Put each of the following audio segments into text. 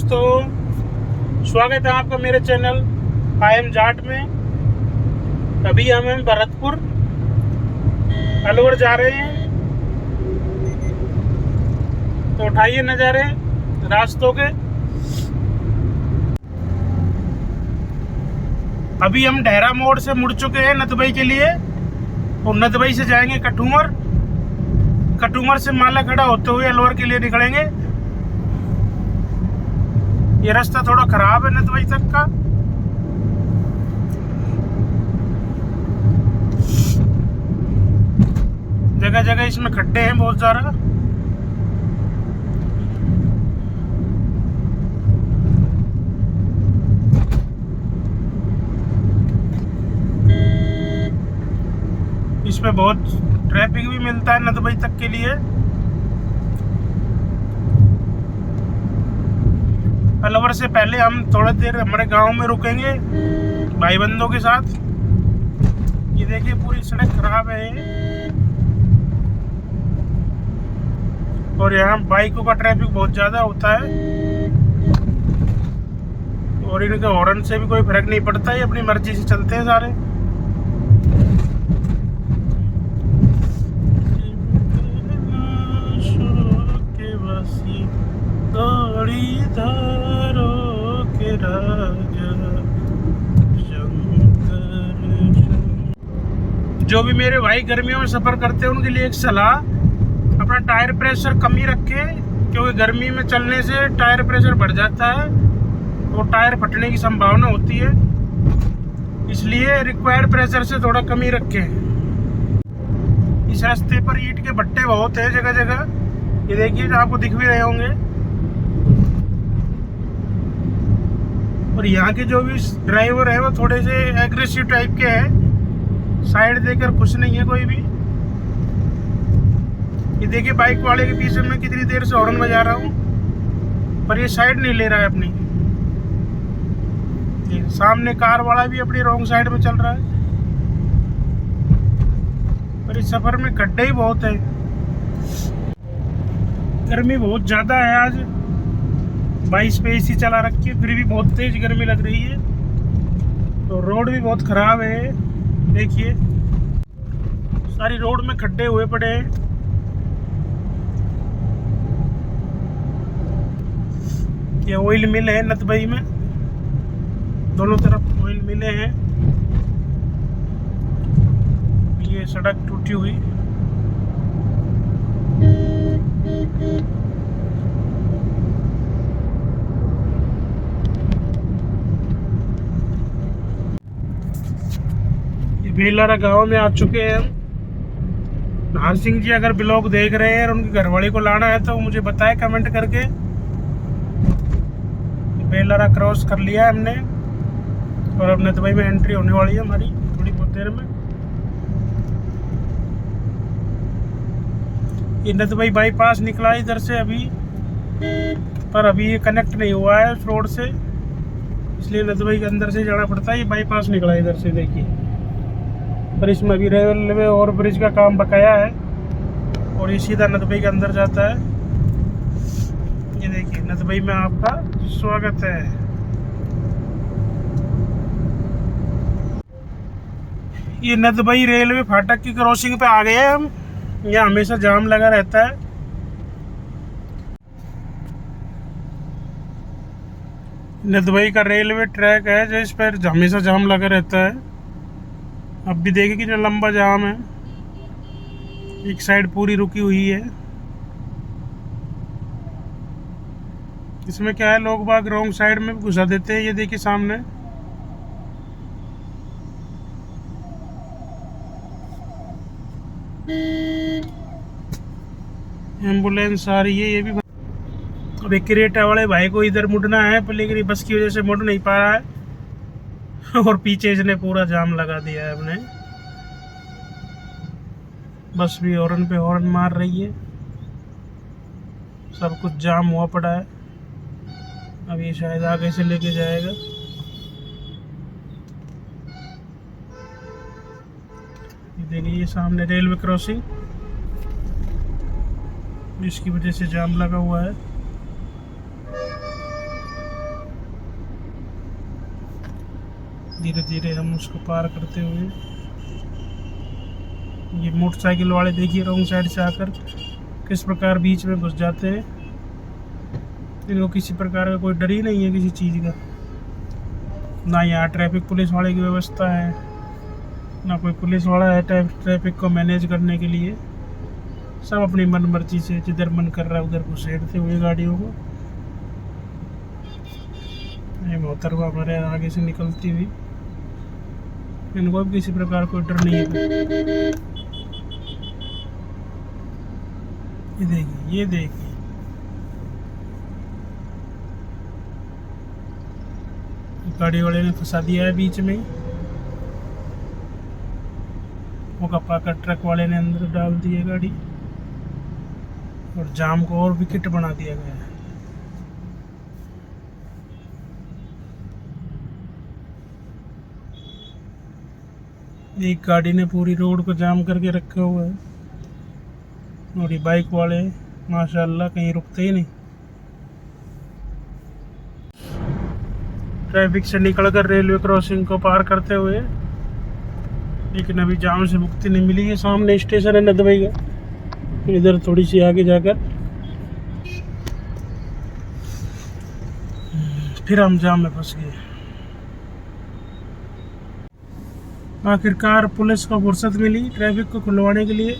दोस्तों, स्वागत है आपका मेरे चैनल आई एम जाट में। अभी हम भरतपुर अलवर जा रहे हैं, तो उठाइए नज़ारे रास्तों के। अभी हम डहरा मोड़ से मुड़ चुके हैं नदबई के लिए, और नदबई से जाएंगे कटूमर। कटूमर से माला खड़ा होते हुए अलवर के लिए निकलेंगे। ये रास्ता थोड़ा खराब है नदबई तक का। जगह जगह इसमें खड्डे हैं बहुत ज़्यादा। इसमें बहुत ट्रैफिक भी मिलता है नदबई तक के लिए। अलवर से पहले हम थोड़ी देर हमारे गांव में रुकेंगे भाई बंधों के साथ। ये देखिए पूरी सड़क खराब है, और यहाँ बाइकों का ट्रैफिक बहुत ज़्यादा होता है, और इनके हॉर्न से भी कोई फर्क नहीं पड़ता है, अपनी मर्जी से चलते हैं सारे। जो भी मेरे भाई गर्मियों में सफ़र करते हैं उनके लिए एक सलाह, अपना टायर प्रेशर कम ही रखें, क्योंकि गर्मी में चलने से टायर प्रेशर बढ़ जाता है तो टायर फटने की संभावना होती है। इसलिए रिक्वायर्ड प्रेशर से थोड़ा कम ही रखें। इस रास्ते पर ईंट के भट्टे बहुत हैं जगह जगह, ये देखिए आपको दिख भी रहे होंगे। और यहाँ के जो भी ड्राइवर है वो थोड़े से एग्रेसिव टाइप के हैं, साइड देकर खुश नहीं है कोई भी। ये देखिए बाइक वाले के पीछे मैं कितनी देर से हॉर्न बजा रहा हूँ, पर ये साइड नहीं ले रहा है अपनी। सामने कार वाला भी अपनी रॉन्ग साइड में चल रहा है। पर इस सफर में गड्ढे ही बहुत है, गर्मी बहुत ज़्यादा है। आज 22 पे AC चला रखी है, फिर भी बहुत तेज गर्मी लग रही है। तो रोड भी बहुत ख़राब है, देखिए सारी रोड में खड्डे हुए पड़े हैं। ये ऑयल मिल है नदबई में, दोनों तरफ ऑयल मिले हैं। ये सड़क टूटी हुई, ये बेलारा गांव में आ चुके हैं हम। नार सिंह जी अगर ब्लॉग देख रहे हैं और उनकी घरवाली को लाना है तो मुझे बताएं कमेंट करके। बेलारा क्रॉस कर लिया है हमने, और अब नदबई में एंट्री होने वाली है हमारी थोड़ी बहुत देर में। ये नदबई बाईपास निकला है इधर से अभी, पर अभी ये कनेक्ट नहीं हुआ है उस रोड से, इसलिए नदबई के अंदर से जाना पड़ता है। ये बाईपास निकला है इधर से, देखिए। पर इसमें अभी रेलवे और ब्रिज का काम बकाया है, और ये सीधा नदबई के अंदर जाता है। ये देखिए नदबई में आपका स्वागत है। ये नदबई रेलवे फाटक की क्रॉसिंग पे आ गए हैं हम। यहाँ हमेशा जाम लगा रहता है। नदबई का रेलवे ट्रैक है जिस पर हमेशा जाम लगा रहता है। अब भी देखिए कितना लंबा जाम है, एक साइड पूरी रुकी हुई है। इसमें क्या है, लोग बाग रॉन्ग साइड में घुसा देते हैं। ये देखिए सामने एम्बुलेंस आ रही है। ये भी अब एक क्रेटा वाले भाई को इधर मुड़ना है, पर लेकिन बस की वजह से मुड़ नहीं पा रहा है, और पीछे इसने पूरा जाम लगा दिया है अपने। बस भी हॉर्न पे हॉर्न मार रही है, सब कुछ जाम हुआ पड़ा है। अब ये शायद आगे से लेके जाएगा। ये देखिए ये सामने रेलवे क्रॉसिंग, जिसकी वजह से जाम लगा हुआ है। धीरे धीरे हम उसको पार करते हुए। ये मोटरसाइकिल वाले देखिए रॉन्ग साइड से आकर किस प्रकार बीच में घुस जाते हैं। इनको किसी प्रकार का कोई डर ही नहीं है किसी चीज़ का। ना यहाँ ट्रैफिक पुलिस वाले की व्यवस्था है, ना कोई पुलिस वाला है ट्रैफिक को मैनेज करने के लिए। सब अपनी मन मर्जी से जिधर मन कर रहा है उधर घुसेड़ते हुए गाड़ियों को। ये मोहतरमा हमारे आगे से निकलती हुई, इनको भी किसी प्रकार कोई डर नहीं है। ये देखिए गाड़ी वाले ने फंसा दिया है बीच में ही। वो पाकर ट्रक वाले ने अंदर डाल दी है गाड़ी और जाम को और विकेट बना दिया गया है। एक गाड़ी ने पूरी रोड को जाम करके रखा हुआ है और ये बाइक वाले माशाल्लाह कहीं रुकते ही नहीं। ट्रैफिक से निकलकर रेलवे क्रॉसिंग को पार करते हुए, लेकिन अभी जाम से मुक्ति नहीं मिली है। सामने स्टेशन है नदबई का, इधर थोड़ी सी आगे जाकर फिर हम जाम में फंस गए। आखिरकार पुलिस को फुर्सत मिली ट्रैफिक को खुलवाने के लिए।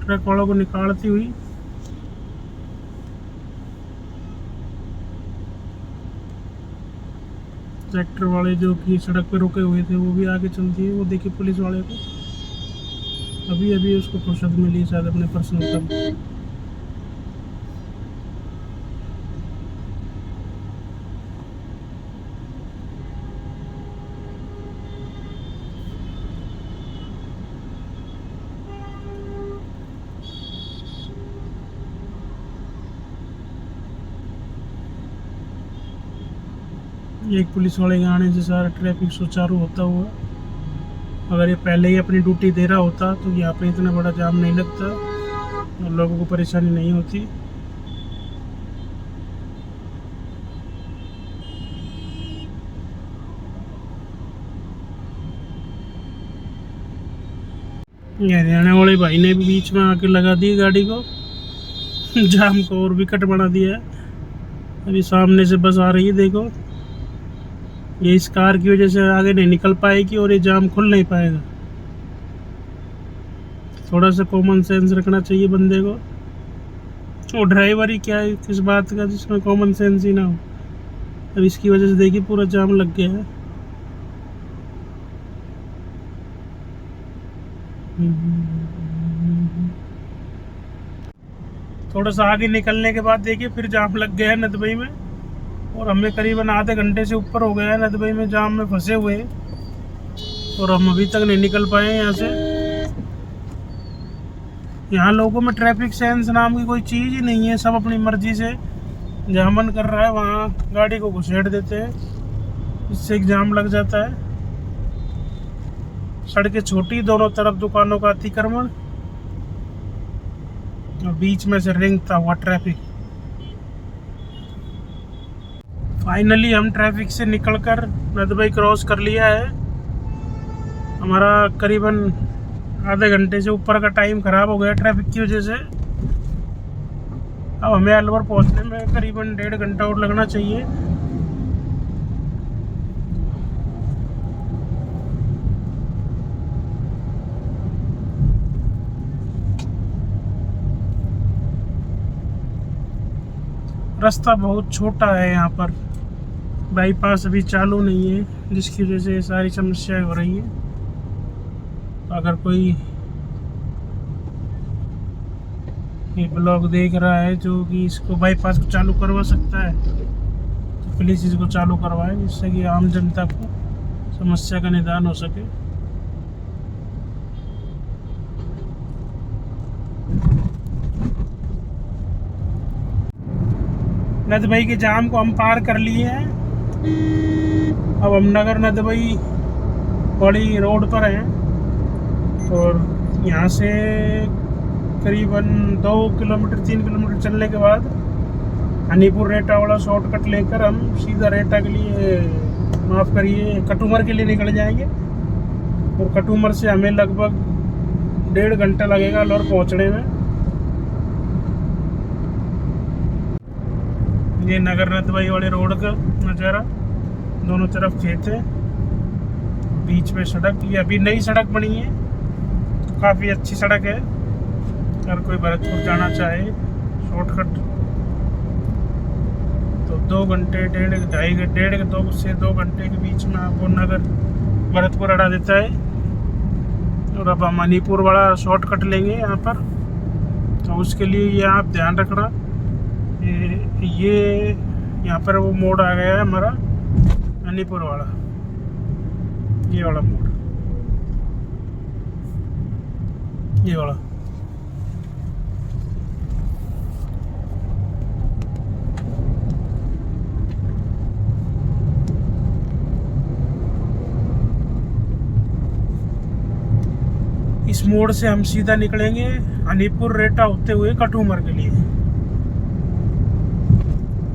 ट्रक वालों को निकालती हुई ट्रैक्टर वाले जो कि सड़क पे रुके हुए थे वो भी आगे चलती है। वो देखिए पुलिस वाले को अभी अभी उसको फुर्सत मिली शायद अपने पर्सनल काम। एक पुलिस वाले के आने से सारा ट्रैफिक सुचारू होता हुआ। अगर ये पहले ही अपनी ड्यूटी दे रहा होता तो यहाँ पे इतना बड़ा जाम नहीं लगता और लोगों को परेशानी नहीं होती। हरियाणा वाले भाई ने भी बीच में आके लगा दी गाड़ी को, जाम को और विकट बना दिया है। अभी सामने से बस आ रही है, देखो ये इस कार की वजह से आगे नहीं निकल पाएगी और ये जाम खुल नहीं पाएगा। थोड़ा सा कॉमन सेंस रखना चाहिए बंदे को। और ड्राइवर ही क्या है किस बात का जिसमें कॉमन सेंस ही ना हो। अब इसकी वजह से देखिए पूरा जाम लग गया है। थोड़ा सा आगे निकलने के बाद देखिए फिर जाम लग गया है नदबई में और हमें करीबन आधे घंटे से ऊपर हो गया है नदबई में जाम में फंसे हुए और हम अभी तक नहीं निकल पाए यहाँ से। यहाँ लोगों में ट्रैफिक सेंस नाम की कोई चीज़ ही नहीं है। सब अपनी मर्जी से जहाँ मन कर रहा है वहाँ गाड़ी को घुसेड़ देते हैं, इससे एक जाम लग जाता है। सड़कें छोटी, दोनों तरफ दुकानों का अतिक्रमण और बीच में से रेंगता हुआ ट्रैफिक। फाइनली हम ट्रैफिक से निकलकर नदबई क्रॉस कर लिया है। हमारा करीबन आधे घंटे से ऊपर का टाइम ख़राब हो गया ट्रैफिक की वजह से। अब हमें अलवर पहुंचने में करीबन 1.5 घंटा और लगना चाहिए। रास्ता बहुत छोटा है, यहाँ पर बाईपास अभी चालू नहीं है जिसकी वजह से सारी समस्याएं हो रही है। अगर कोई ये ब्लॉग देख रहा है जो कि इसको बाईपास को चालू करवा सकता है तो प्लीज़ इसको चालू करवाएं, जिससे कि आम जनता को समस्या का निदान हो सके। नदबई के जाम को हम पार कर लिए हैं। अब हम नगर नदबई बड़ी रोड पर हैं और यहाँ से करीबन 2 किलोमीटर 3 किलोमीटर चलने के बाद हनीपुर रेटा वाला शॉर्टकट लेकर हम सीधा रेटा के लिए, माफ़ करिए, कटुमर के लिए निकल जाएंगे। और कटुमर से हमें लगभग 1.5 घंटा लगेगा अलवर पहुंचने में। ये नगर रतबाई वाले रोड का नज़ारा, दोनों तरफ खेत है, बीच में सड़क। ये अभी नई सड़क बनी है, तो काफ़ी अच्छी सड़क है। अगर कोई भरतपुर जाना चाहे शॉर्टकट तो 2 घंटे, 2 से 2 घंटे के बीच में आपको नगर भरतपुर अड़ा देता है। और अब हम मणिपुर वाला शॉर्टकट लेंगे यहाँ पर, तो उसके लिए ये आप ध्यान रखना। ये यहाँ पर वो मोड़ आ गया है हमारा मणिपुर वाला, ये वाला मोड़, ये वाला। इस मोड़ से हम सीधा निकलेंगे हनीपुर रेटा होते हुए कटुमर के लिए।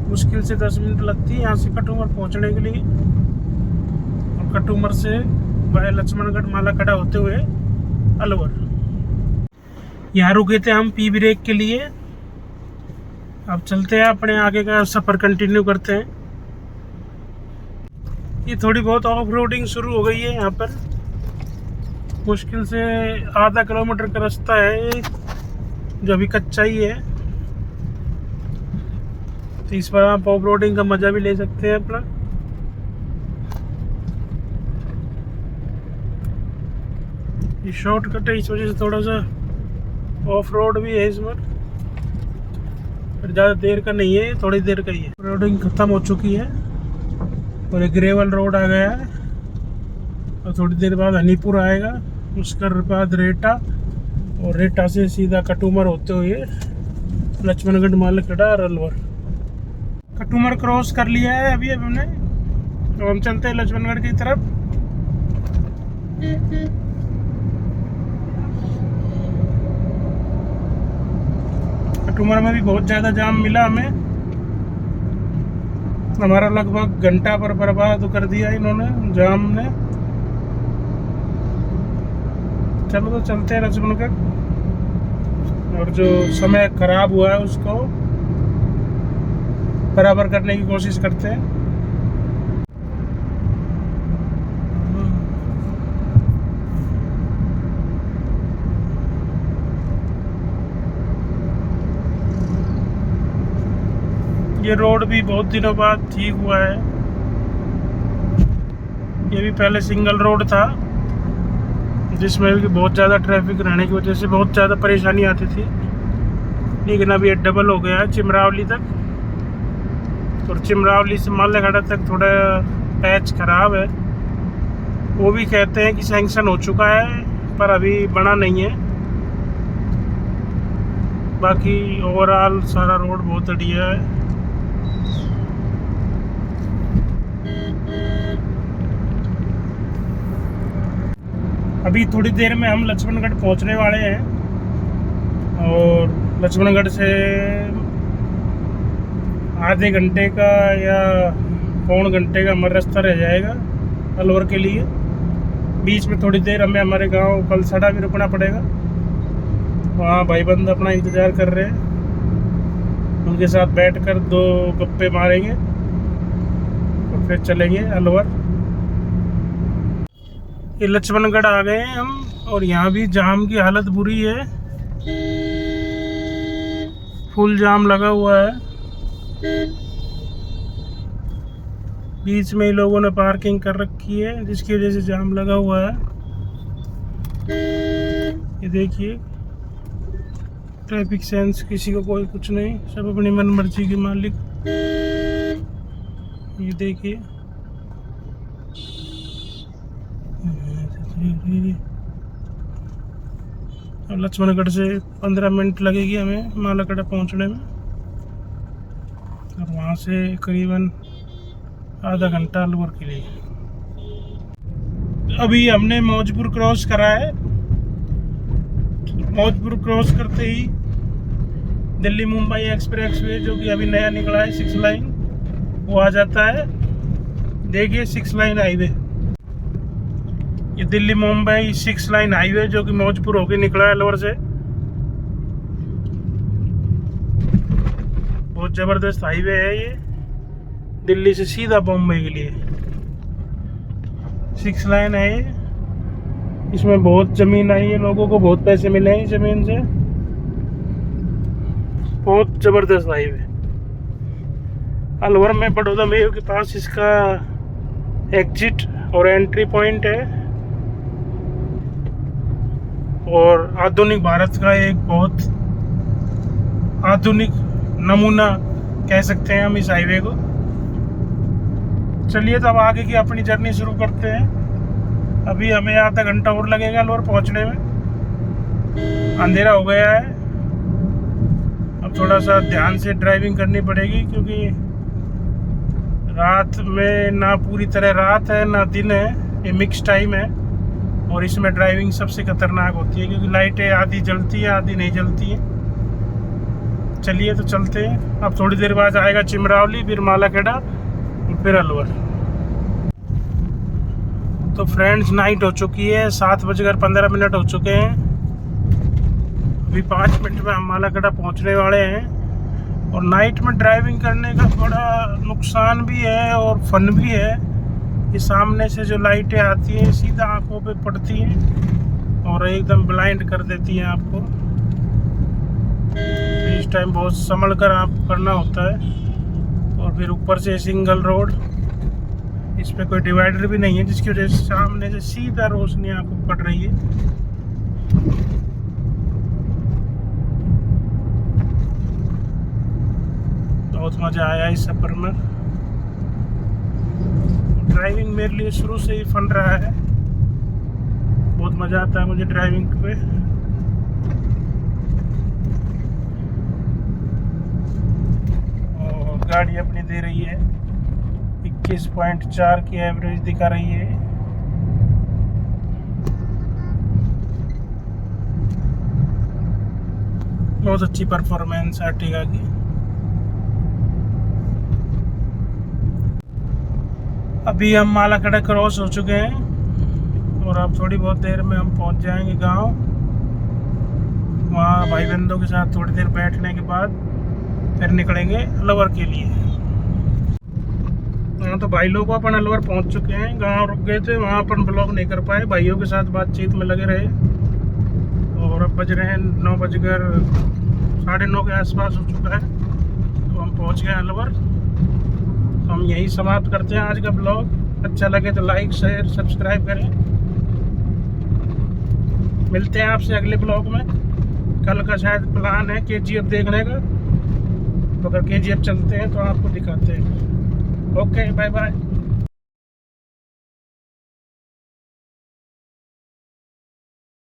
मुश्किल से 10 मिनट लगती है यहाँ से कटुमर पहुँचने के लिए। और कटुमर से वाया लक्ष्मणगढ़ मालाकड़ा होते हुए अलवर। यहाँ रुके थे हम पी ब्रेक के लिए। अब चलते हैं, अपने आगे का सफ़र कंटिन्यू करते हैं। ये थोड़ी बहुत ऑफ रोडिंग शुरू हो गई है यहाँ पर। मुश्किल से आधा किलोमीटर का रास्ता है जो अभी कच्चा ही है, तो इस पर आप ऑफ रोडिंग का मज़ा भी ले सकते हैं अपना। ये शॉर्टकट है, इस वजह से थोड़ा सा ऑफ रोड भी है इसमें, पर ज़्यादा देर का नहीं है, थोड़ी देर का ही है। रोडिंग ख़त्म हो चुकी है और एक ग्रेवल रोड आ गया है। और थोड़ी देर बाद हनीपुर आएगा, उसके बाद रेटा, और रेटा से सीधा कटुमर होते हुए लक्ष्मणगढ़ मालाकड़ा और अलवर। कटुमर क्रॉस कर लिया है अभी हमने, तो हम चलते हैं लक्ष्मणगढ़ की तरफ। कटुमर में भी बहुत ज़्यादा जाम मिला हमें, हमारा लगभग घंटा पर बर्बाद कर दिया इन्होंने जाम ने। चलो तो चलते हैं लक्ष्मणगढ़, और जो समय खराब हुआ है उसको बराबर करने की कोशिश करते हैं। ये रोड भी बहुत दिनों बाद ठीक हुआ है। ये भी पहले सिंगल रोड था, जिसमें भी बहुत ज़्यादा ट्रैफिक रहने की वजह से बहुत ज़्यादा परेशानी आती थी। लेकिन अभी ये डबल हो गया है चिमरावली तक, और चिमरावली से मालाकड़ा तक थोड़ा पैच खराब है। वो भी कहते हैं कि सैंक्शन हो चुका है, पर अभी बना नहीं है। बाकी ओवरऑल सारा रोड बहुत बढ़िया है। अभी थोड़ी देर में हम लक्ष्मणगढ़ पहुंचने वाले हैं, और लक्ष्मणगढ़ से आधे घंटे का या पौन घंटे का हमारा रास्ता रह जाएगा अलवर के लिए। बीच में थोड़ी देर हमें हमारे गांव कलसड़ा भी रुकना पड़ेगा, वहाँ भाईबंद अपना इंतज़ार कर रहे हैं। उनके साथ बैठकर 2 गप्पे मारेंगे और फिर चलेंगे अलवर। ये लक्ष्मणगढ़ आ गए हैं हम, और यहाँ भी जाम की हालत बुरी है, फुल जाम लगा हुआ है। बीच में ही लोगों ने पार्किंग कर रखी है, जिसकी वजह से जाम लगा हुआ है। ये देखिए, ट्रैफिक सेंस किसी को कोई कुछ नहीं, सब अपनी मन मर्जी के मालिक। ये देखिए, लक्ष्मणगढ़ से 15 मिनट लगेगी हमें मालाकड़ा पहुंचने में, और वहाँ से करीबन आधा घंटा अलवर के लिए। अभी हमने मौजपुर क्रॉस करा है। मौजपुर क्रॉस करते ही दिल्ली मुंबई एक्सप्रेस वे जो कि अभी नया निकला है 6 लाइन, वो आ जाता है। देखिए 6 लाइन हाईवे, ये दिल्ली मुंबई 6 लाइन हाईवे जो कि मौजपुर होके निकला है अलवर से। बहुत ज़बरदस्त हाईवे है ये, दिल्ली से सीधा बॉम्बे के लिए 6 लाइन है ये। इसमें बहुत ज़मीन आई है, लोगों को बहुत पैसे मिले हैं ज़मीन से। बहुत ज़बरदस्त हाईवे अलवर में बड़ौदा मेयो के पास इसका एग्जिट और एंट्री पॉइंट है, और आधुनिक भारत का एक बहुत आधुनिक नमूना कह सकते हैं हम इस हाईवे को। चलिए तो अब आगे की अपनी जर्नी शुरू करते हैं। अभी हमें आधा घंटा और लगेगा अलवर पहुंचने में, अंधेरा हो गया है। अब थोड़ा सा ध्यान से ड्राइविंग करनी पड़ेगी, क्योंकि रात में ना पूरी तरह रात है ना दिन है, ये मिक्स टाइम है। और इसमें ड्राइविंग सबसे खतरनाक होती है, क्योंकि लाइटें आधी जलती है आधी नहीं जलती है। चलिए तो चलते हैं। अब थोड़ी देर बाद आएगा चिमरावली, फिर मालाखेड़ा और फिर अलवर। तो फ्रेंड्स नाइट हो चुकी है, 7:15 हो चुके हैं। अभी 5 मिनट में हम मालाखेड़ा पहुंचने वाले हैं। और नाइट में ड्राइविंग करने का बड़ा नुकसान भी है और फन भी है। ये सामने से जो लाइटें आती हैं सीधा आंखों पे पड़ती हैं और एकदम ब्लाइंड कर देती हैं आपको। तो इस टाइम बहुत संभल कर आप करना होता है। और फिर ऊपर से सिंगल रोड, इस पे कोई डिवाइडर भी नहीं है, जिसकी वजह से सामने से सीधा रोशनी आपको पड़ रही है। बहुत मज़ा आया इस सफ़र में। ड्राइविंग मेरे लिए शुरू से ही फन रहा है, बहुत मज़ा आता है मुझे ड्राइविंग पे। और गाड़ी अपनी दे रही है 21.4 की एवरेज दिखा रही है। बहुत अच्छी परफॉर्मेंस आर्टिगा की। अभी हम मालाखेड़ा क्रॉस हो चुके हैं और अब थोड़ी बहुत देर में हम पहुंच जाएंगे गांव। वहाँ भाई बंधुओं के साथ थोड़ी देर बैठने के बाद फिर निकलेंगे अलवर के लिए। हाँ तो भाई लोग अपन अलवर पहुंच चुके हैं। गांव रुक गए थे, वहाँ अपन ब्लॉग नहीं कर पाए, भाइयों के साथ बातचीत में लगे रहे। और अब बज रहे हैं 9:09 के आसपास हो चुका है, तो हम पहुंच गए अलवर। तो हम यही समाप्त करते हैं आज का ब्लॉग। अच्छा लगे तो लाइक शेयर सब्सक्राइब करें। मिलते हैं आपसे अगले ब्लॉग में। कल का शायद प्लान है KGF देखने का, तो अगर KGF चलते हैं तो आपको दिखाते हैं। Okay bye bye.